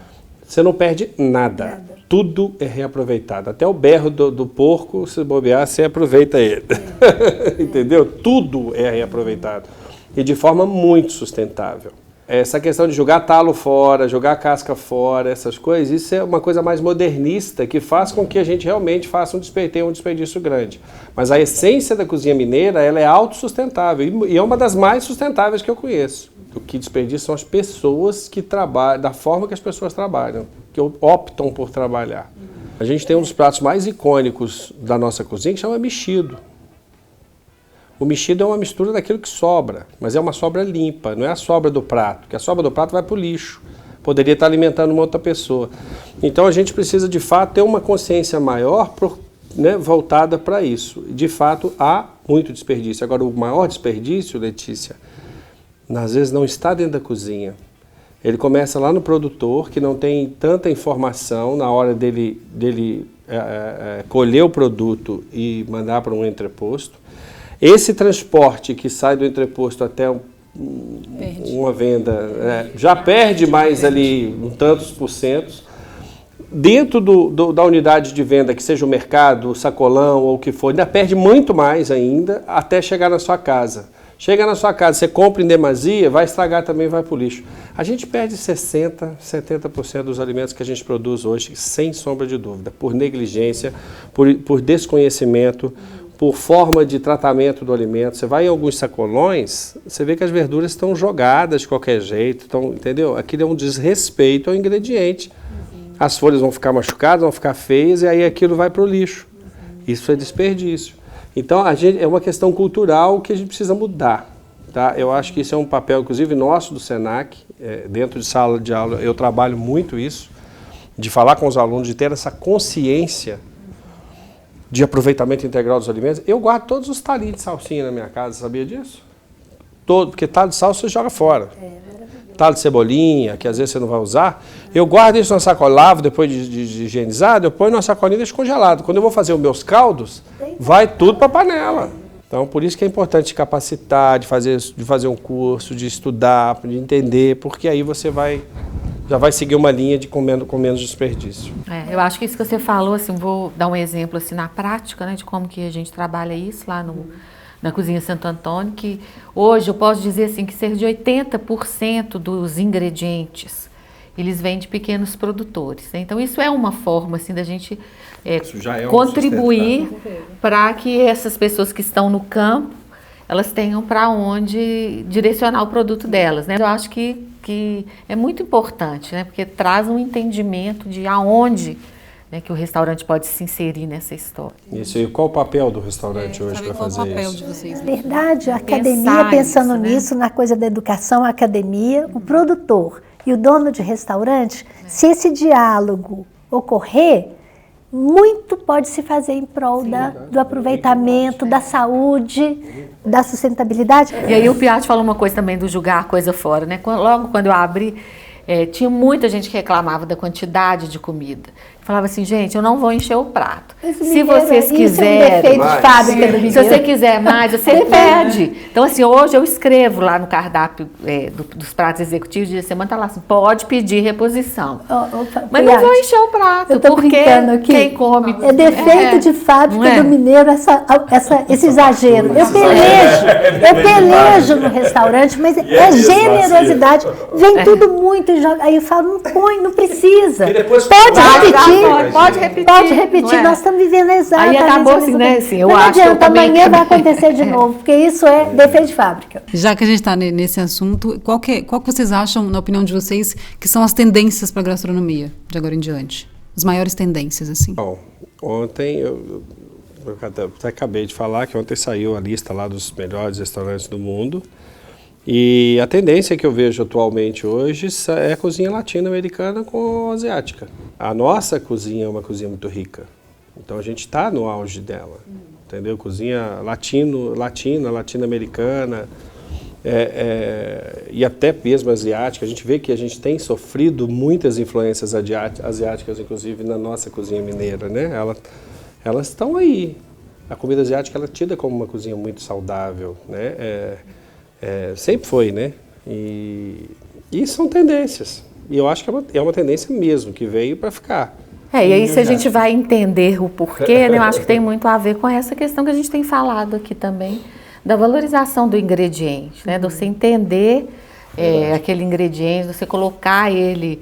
você não perde nada. Tudo é reaproveitado. Até o berro do porco, se bobear, você aproveita ele. Entendeu? Tudo é reaproveitado. E de forma muito sustentável. Essa questão de jogar talo fora, jogar casca fora, essas coisas, isso é uma coisa mais modernista que faz com que a gente realmente faça um desperdício grande. Mas a essência da cozinha mineira, ela é autossustentável e é uma das mais sustentáveis que eu conheço. O que desperdiça são as pessoas que trabalham, da forma que as pessoas trabalham, que optam por trabalhar. A gente tem um dos pratos mais icônicos da nossa cozinha que chama mexido. O mexido é uma mistura daquilo que sobra, mas é uma sobra limpa, não é a sobra do prato, porque a sobra do prato vai para o lixo. Poderia estar alimentando uma outra pessoa. Então a gente precisa, de fato, ter uma consciência maior voltada para isso. De fato, há muito desperdício. Agora, o maior desperdício, Letícia, às vezes não está dentro da cozinha. Ele começa lá no produtor, que não tem tanta informação na hora dele colher o produto e mandar para um entreposto. Esse transporte que sai do entreposto até uma venda, já perde mais ali um tantos por cento. Dentro da unidade de venda, que seja o mercado, o sacolão ou o que for, ainda perde muito mais ainda até chegar na sua casa. Chega na sua casa, você compra em demasia, vai estragar também, vai para o lixo. A gente perde 60%, 70% dos alimentos que a gente produz hoje, sem sombra de dúvida, por negligência, por desconhecimento, por forma de tratamento do alimento. Você vai em alguns sacolões, você vê que as verduras estão jogadas de qualquer jeito, entendeu? Aquilo é um desrespeito ao ingrediente. As folhas vão ficar machucadas, vão ficar feias e aí aquilo vai para o lixo. Isso é desperdício. Então, é uma questão cultural que a gente precisa mudar. Tá? Eu acho que isso é um papel, inclusive, nosso do SENAC. Dentro de sala de aula, eu trabalho muito isso, de falar com os alunos, de ter essa consciência de aproveitamento integral dos alimentos. Eu guardo todos os talinhos de salsinha na minha casa, sabia disso? Porque talo de salsa você joga fora. Talo de cebolinha, que às vezes você não vai usar, eu guardo isso na sacola, lavo depois de higienizado, eu ponho na sacolinha e deixo congelado. Quando eu vou fazer os meus caldos, vai tudo para a panela. Então, por isso que é importante capacitar, de fazer um curso, de estudar, de entender, porque aí você já vai seguir uma linha de com menos desperdício. Eu acho que isso que você falou, assim, vou dar um exemplo assim, na prática, né, de como que a gente trabalha isso lá na Cozinha Santo Antônio, que hoje eu posso dizer assim, que cerca de 80% dos ingredientes, eles vêm de pequenos produtores. Né? Então, isso é uma forma assim, da gente contribuir para que essas pessoas que estão no campo, elas tenham para onde direcionar o produto delas. Né? Eu acho que é muito importante, né? Porque traz um entendimento de aonde, né, que o restaurante pode se inserir nessa história. Isso, e qual o papel do restaurante hoje para fazer isso? De vocês, Na verdade, a academia, pensando nisso, na coisa da educação, a academia, o produtor e o dono de restaurante, se esse diálogo ocorrer, muito pode se fazer em prol do aproveitamento, da saúde, da sustentabilidade. E aí o Piatti falou uma coisa também do jogar a coisa fora, né? Logo quando eu abri, tinha muita gente que reclamava da quantidade de comida. falava assim, gente, eu não vou encher o prato. Esse Se mineiro, vocês isso quiserem, é um defeito de fábrica do se mineiro. você quiser mais, você pede. Então, assim, hoje eu escrevo lá no cardápio dos pratos executivos, dia de semana, tá lá assim, pode pedir reposição. Mas não vou encher o prato, eu tô porque brincando aqui. quem come... É defeito de fábrica do mineiro esse exagero. Eu pelejo no restaurante, mas é generosidade. Vem tudo muito e joga. Aí eu falo, não põe, não precisa. Pode repetir. Nós estamos vivendo exatamente. Aí acabou assim, né? Assim, eu acho adianta, que eu amanhã vai acontecer de novo, porque isso é defeito de fábrica. Já que a gente está nesse assunto, qual que vocês acham, na opinião de vocês, que são as tendências para a gastronomia de agora em diante? As maiores tendências, assim. Bom, ontem eu até acabei de falar que ontem saiu a lista lá dos melhores restaurantes do mundo. E a tendência que eu vejo atualmente hoje é a cozinha latino-americana com asiática. A nossa cozinha é uma cozinha muito rica. Então a gente está no auge dela, entendeu? Cozinha latino-americana e até mesmo asiática. A gente vê que a gente tem sofrido muitas influências asiáticas, inclusive na nossa cozinha mineira, né? Elas estão aí. A comida asiática ela é tida como uma cozinha muito saudável, né? Sempre foi, né? E são tendências. E eu acho que é uma tendência mesmo, que veio para ficar. E aí se a gente vai entender o porquê, né, eu acho que tem muito a ver com essa questão que a gente tem falado aqui também, da valorização do ingrediente, né? De você entender aquele ingrediente, você colocar ele,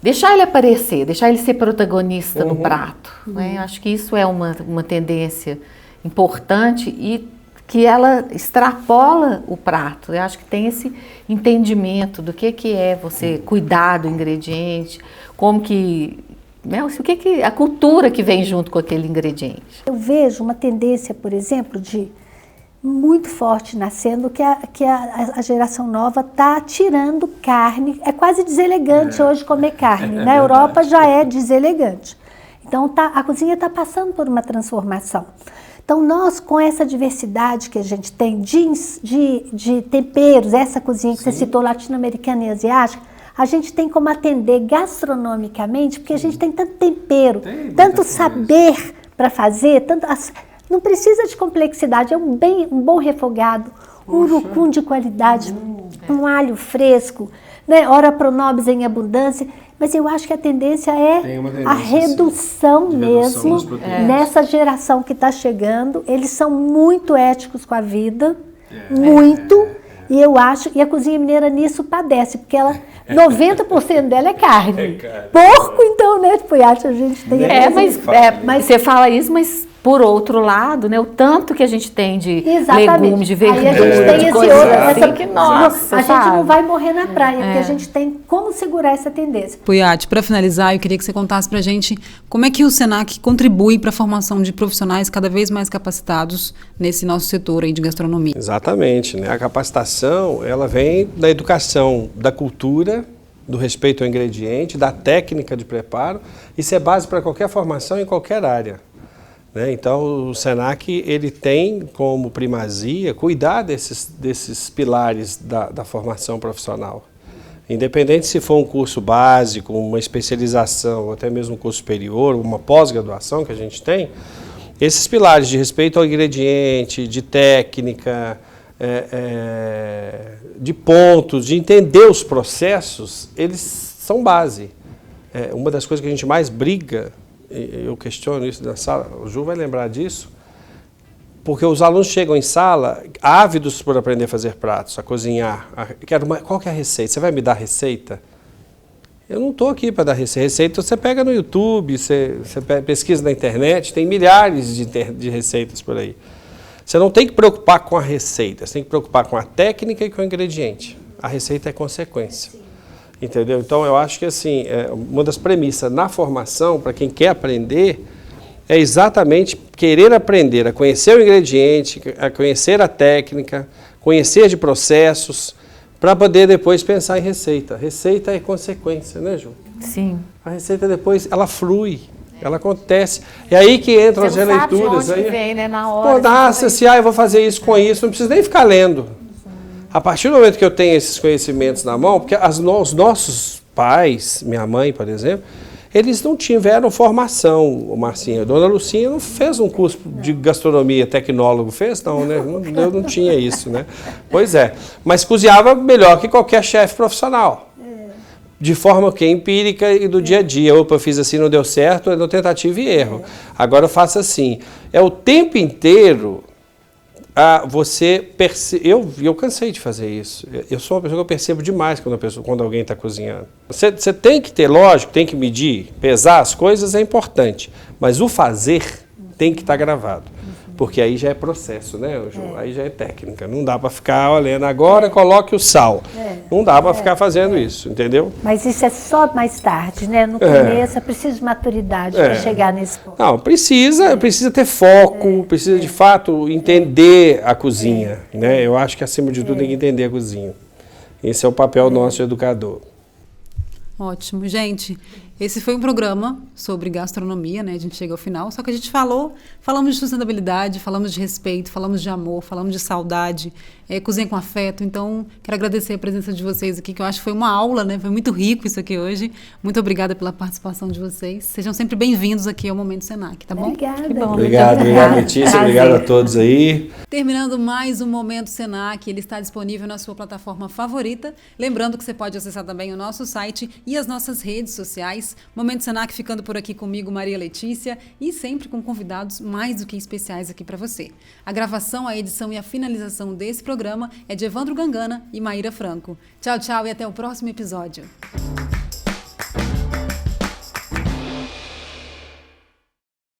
deixar ele aparecer, deixar ele ser protagonista no prato. Né? Eu acho que isso é uma tendência importante e que ela extrapola o prato. Eu acho que tem esse entendimento do que é você cuidar do ingrediente, como que, né, o que a cultura que vem junto com aquele ingrediente. Eu vejo uma tendência, por exemplo, muito forte nascendo, que a geração nova está tirando carne. É quase deselegante hoje comer carne. Na Europa já é deselegante. Então a cozinha está passando por uma transformação. Então nós, com essa diversidade que a gente tem de temperos, essa cozinha que você citou, latino-americana e asiática, a gente tem como atender gastronomicamente, porque a gente tem tanto tempero, tanto saber para fazer, não precisa de complexidade, é um bom refogado, um urucum de qualidade, um alho fresco, né? Ora pronobis em abundância, mas eu acho que a tendência é a redução mesmo nessa geração que está chegando. Eles são muito éticos com a vida, muito, e eu acho, e a cozinha mineira nisso padece, porque 90% dela é carne. Porco, então, né, Puiati, a gente tem... Mas você fala isso, mas por outro lado, né, o tanto que a gente tem de legumes, de verduras, aí a gente tem esse outro, a gente não vai morrer na praia, porque a gente tem como segurar essa tendência. Puiati, para finalizar, eu queria que você contasse para a gente como é que o Senac contribui para a formação de profissionais cada vez mais capacitados nesse nosso setor aí de gastronomia. Exatamente, né? A capacitação, ela vem da educação, da cultura, do respeito ao ingrediente, da técnica de preparo. Isso é base para qualquer formação em qualquer área. Então, o Senac ele tem como primazia cuidar desses pilares da formação profissional. Independente se for um curso básico, uma especialização, ou até mesmo um curso superior, uma pós-graduação que a gente tem, esses pilares de respeito ao ingrediente, de técnica, de pontos, de entender os processos, eles são base. Uma das coisas que a gente mais briga, eu questiono isso na sala, o Ju vai lembrar disso, porque os alunos chegam em sala ávidos por aprender a fazer pratos, a cozinhar. Qual que é a receita? Você vai me dar a receita? Eu não estou aqui para dar receita. Você pega no YouTube, você pesquisa na internet, tem milhares de receitas por aí. Você não tem que preocupar com a receita, você tem que preocupar com a técnica e com o ingrediente. A receita é consequência. Entendeu? Então, eu acho que assim, uma das premissas na formação, para quem quer aprender, é exatamente querer aprender a conhecer o ingrediente, a conhecer a técnica, conhecer de processos, para poder depois pensar em receita. Receita é consequência, né, Ju? Sim. A receita depois, ela flui, ela acontece. É aí que entram as releituras. Você não sabe de onde vem, né, na hora. Eu vou fazer isso com isso, não preciso nem ficar lendo. A partir do momento que eu tenho esses conhecimentos na mão, porque os nossos pais, minha mãe, por exemplo, eles não tiveram formação, Marcinha. Dona Lucinha não fez um curso de gastronomia, tecnólogo, fez? Não, né? Eu não tinha isso, né? Pois é. Mas cozinhava melhor que qualquer chefe profissional. De forma que empírica e do dia a dia. Opa, eu fiz assim, não deu certo, é no tentativa e erro. Agora eu faço assim. É o tempo inteiro você percebe. Eu cansei de fazer isso. Eu sou uma pessoa que eu percebo demais quando alguém está cozinhando. Você tem que ter, lógico, tem que medir, pesar as coisas é importante. Mas o fazer tem que estar gravado. Porque aí já é processo, né, Ju? Aí já é técnica. Não dá para ficar olhando, agora coloque o sal. Não dá para ficar fazendo isso, entendeu? Mas isso é só mais tarde, né? No começo é preciso de maturidade para chegar nesse ponto. Não, precisa ter foco, precisa de fato entender a cozinha, né? Eu acho que acima de tudo tem que entender a cozinha. Esse é o papel nosso educador. Ótimo, gente. Esse foi um programa sobre gastronomia, né? A gente chega ao final, só que a gente falamos de sustentabilidade, falamos de respeito, falamos de amor, falamos de saudade, cozinha com afeto. Então, quero agradecer a presença de vocês aqui, que eu acho que foi uma aula, né? Foi muito rico isso aqui hoje. Muito obrigada pela participação de vocês. Sejam sempre bem-vindos aqui ao Momento Senac, tá bom? Obrigada. Que bom. Obrigado, Letícia. Obrigado a todos aí. Terminando mais um Momento Senac, ele está disponível na sua plataforma favorita. Lembrando que você pode acessar também o nosso site e as nossas redes sociais. Momento Senac ficando por aqui comigo, Maria Letícia, e sempre com convidados mais do que especiais aqui para você. A gravação, a edição e a finalização desse programa é de Evandro Gangana e Maíra Franco. Tchau, tchau e até o próximo episódio.